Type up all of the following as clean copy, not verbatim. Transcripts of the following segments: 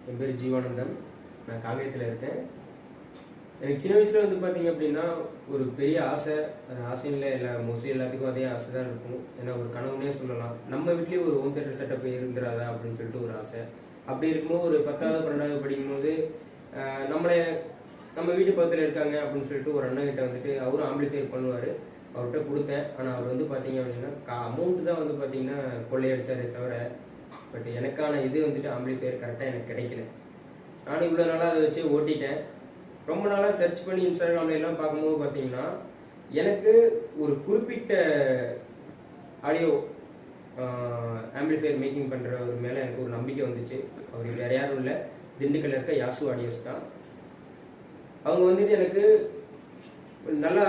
என் பேர் ஜீவானந்தம். நான் காங்கேயத்தில் இருக்கேன். எனக்கு சின்ன வயசுல வந்து பார்த்தீங்க அப்படின்னா ஒரு பெரிய ஆசை. அந்த ஆசையில் மோஸ்ட்லி எல்லாத்துக்கும் அதே ஆசை தான் இருக்கும். ஏன்னா ஒரு கனவுனே சொல்லலாம். நம்ம வீட்லேயும் ஒரு ஹோம் தேட்டர் செட்டப் இருந்துடாதா அப்படின்னு சொல்லிட்டு ஒரு ஆசை. அப்படி இருக்கும்போது ஒரு 10வது 12வது படிக்கும்போது நம்ம வீட்டு பக்கத்தில் இருக்காங்க அப்படின்னு சொல்லிட்டு ஒரு அண்ணன் கிட்ட வந்துட்டு அவரும் ஆம்பிளிஃபையர் பண்ணுவார். அவர்கிட்ட கொடுத்தேன். ஆனால் அவர் வந்து பார்த்தீங்க அப்படின்னா அமௌண்ட் தான் வந்து பார்த்தீங்கன்னா கொள்ளையடிச்சாரே தவிர பட் எனக்கான இது வந்துட்டு ஆம்பிளிஃபையர் கரெக்டாக எனக்கு கிடைக்கல. நானும் இவ்வளோ நாளாக அதை வச்சு ஓட்டிட்டேன். ரொம்ப நாளாக சர்ச் பண்ணி இன்ஸ்டாகிராம்ல எல்லாம் பார்க்கும்போது பார்த்தீங்கன்னா எனக்கு ஒரு குறிப்பிட்ட ஆடியோ ஆம்பிளிஃபையர் மேக்கிங் பண்ணுற ஒரு மேலே எனக்கு ஒரு நம்பிக்கை வந்துச்சு. அவர் வேறு யாரும் இல்லை, திண்டுக்கல்ல இருக்க யாசு ஆடியோஸ் தான். அவங்க வந்துட்டு எனக்கு நல்லா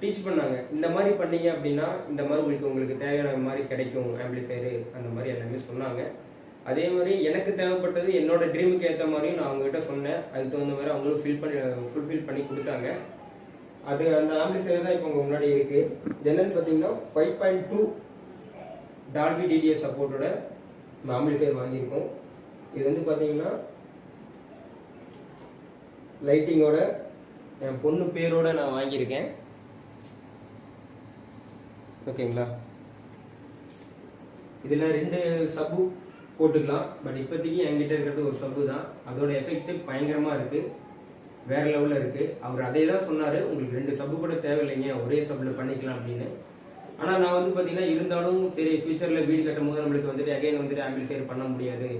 டீச் பண்ணாங்க. இந்த மாதிரி பண்ணீங்க அப்படின்னா இந்த மாதிரி உங்களுக்கு தேவையான மாதிரி கிடைக்கும் ஆம்பிளிஃபையரு, அந்த மாதிரி எல்லாமே சொன்னாங்க. அதே மாதிரி எனக்கு தேவைப்பட்டது என்னோட ட்ரீமுக்கு ஏற்ற மாதிரியும் நான் அவங்ககிட்ட சொன்னேன். அதுக்கு தகுந்த மாதிரி அவங்களும் ஃபுல்ஃபில் பண்ணி கொடுத்தாங்க. அது அந்த ஆம்பிளிஃபையர் தான் இப்போ உங்கள் முன்னாடி இருக்கு. என்னன்னு பார்த்தீங்கன்னா 5.2 டால்பி டிடிஎஸ் சப்போர்ட்டோட ஆம்பிளிஃபையர் வாங்கியிருக்கோம். இது வந்து பார்த்தீங்கன்னா லைட்டிங்கோட என் பொண்ணு பேரோட நான் வாங்கியிருக்கேன். ஓகேங்களா? இதில் 2 சப்பு போட்டுக்கலாம். பட் இப்போதைக்கு என்கிட்ட இருக்கிறது ஒரு சப்பு தான். அதோட எஃபெக்ட் பயங்கரமாக இருக்குது, வேற லெவலில் இருக்குது. அவர் அதே தான் சொன்னார், உங்களுக்கு 2 சப்பு கூட தேவையில்லைங்க, ஒரே சப்பில் பண்ணிக்கலாம் அப்படின்னு. ஆனால் நான் வந்து பார்த்தீங்கன்னா இருந்தாலும் சரி ஃபியூச்சரில் வீடு கட்டும் போது நம்மளுக்கு வந்துட்டு அகைன் வந்துட்டு ஆம்பிளிஃபையர் பண்ண முடியாது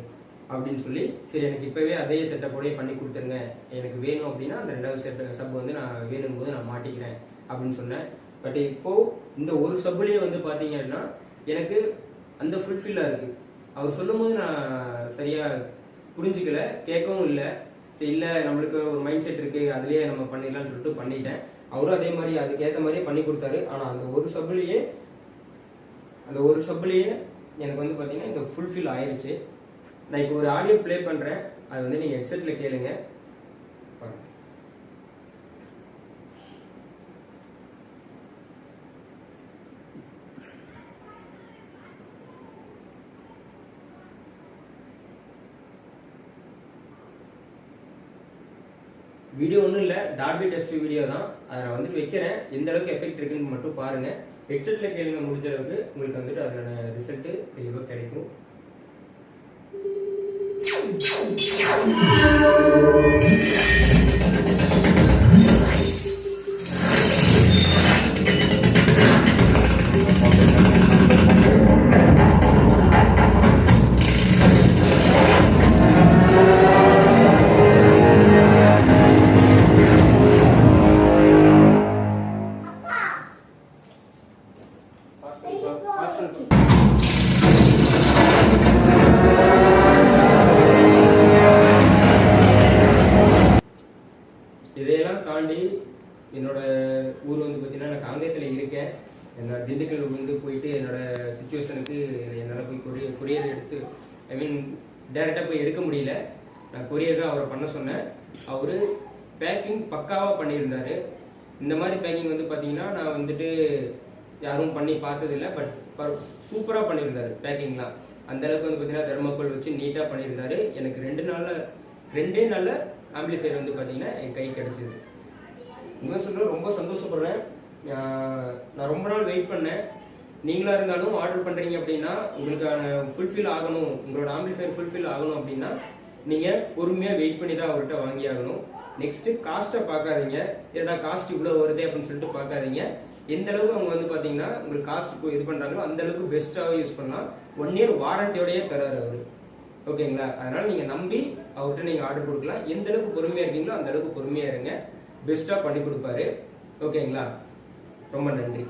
அப்படின்னு சொல்லி சரி எனக்கு இப்போவே அதே செட்டப்போடய பண்ணி கொடுத்துருங்க, எனக்கு வேணும் அப்படின்னா அந்த 2வது சப் வந்து நான் வேணும் போது நான் மாட்டிக்கிறேன் அப்படின்னு சொன்னேன். பட் இப்போது இந்த ஒரு சப்புலேயே வந்து பார்த்தீங்க அப்படின்னா எனக்கு அந்த ஃபுல்ஃபில்லாக இருக்குது. அவர் சொல்லும்போது நான் சரியாக புரிஞ்சுக்கல, கேட்கவும் இல்லை. சரி இல்லை நம்மளுக்கு ஒரு மைண்ட் செட் இருக்குது, அதுலேயே நம்ம பண்ணிடலாம்னு சொல்லிட்டு பண்ணிட்டேன். அவரும் அதே மாதிரி அதுக்கேற்ற மாதிரியே பண்ணி கொடுத்தாரு. ஆனால் அந்த ஒரு சப்புலேயே எனக்கு வந்து பார்த்தீங்கன்னா இந்த ஃபுல்ஃபில் ஆயிடுச்சு. நான் இப்போ ஒரு ஆடியோ ப்ளே பண்ணுறேன், அது வந்து நீங்கள் ஹெட்செட்டில் கேளுங்க. வீடியோ ஒன்றும் இல்லை, டால்பி டெஸ்ட் வீடியோ தான். அதை நான் வந்துட்டு வைக்கிறேன். எந்த அளவுக்கு எஃபெக்ட் இருக்குன்னு மட்டும் பாருங்கள். ஹெட்செட்டில் கேளுங்க, முடிஞ்ச அளவுக்கு உங்களுக்கு வந்துட்டு அதோட ரிசல்ட்டு தெளிவாக கிடைக்கும். இதையெல்லாம் தாண்டி என்னோட ஊர் வந்து பார்த்தீங்கன்னா நான் காங்கேயத்தில் இருக்கேன். என்னோட திண்டுக்கல் வந்து போயிட்டு என்னோட சுச்சுவேஷனுக்கு என்னால் போய் கொரியர் எடுத்து டேரெக்டாக போய் எடுக்க முடியல. நான் கொரியர் தான் அவரை பண்ண சொன்னேன். அவர் பேக்கிங் பக்காவாக பண்ணியிருந்தார். இந்த மாதிரி பேக்கிங் வந்து பார்த்தீங்கன்னா நான் வந்துட்டு யாரும் பண்ணி பார்த்ததில்லை. பட் சூப்பராக பண்ணியிருந்தார் பேக்கிங்லாம். அந்தளவுக்கு வந்து பார்த்தீங்கன்னா தெர்மாக்கோல் வச்சு நீட்டாக பண்ணியிருந்தார். எனக்கு 2 நாளில் ஆம்பிளிஃபையர் வந்து பார்த்தீங்கன்னா என் கை கிடச்சிது. இன்னும் சொல்கிறேன், ரொம்ப சந்தோஷப்படுறேன். நான் ரொம்ப நாள் வெயிட் பண்ணேன். நீங்களாக இருந்தாலும் ஆர்டர் பண்ணுறீங்க அப்படின்னா உங்களுக்கான ஃபுல்ஃபில் ஆகணும், உங்களோட ஆம்பிளிஃபையர் ஃபுல்ஃபில் ஆகணும் அப்படின்னா நீங்கள் பொறுமையாக வெயிட் பண்ணி தான் அவர்கிட்ட வாங்கி ஆகணும். நெக்ஸ்ட்டு காஸ்ட்டை பார்க்காதீங்க. ஏன்னா காஸ்ட் இவ்வளோ வருதே அப்படின்னு சொல்லிட்டு பார்க்காதீங்க. எந்த அளவுக்கு அவங்க வந்து பார்த்தீங்கன்னா உங்களுக்கு காஸ்ட் இது பண்ணுறாங்களோ அந்த அளவுக்கு பெஸ்ட்டாக யூஸ் பண்ணலாம். 1 இயர் வாரண்டியோடய தராரு அவர். ஓகேங்களா? அதனால நீங்கள் நம்பி அவர்கிட்ட நீங்கள் ஆர்டர் கொடுக்கலாம். எந்த அளவுக்கு பொறுமையாக இருக்கீங்களோ அந்த அளவுக்கு பொறுமையாக இருங்க. பெஸ்ட்டாக பண்ணி கொடுப்பாரு. ஓகேங்களா? ரொம்ப நன்றி.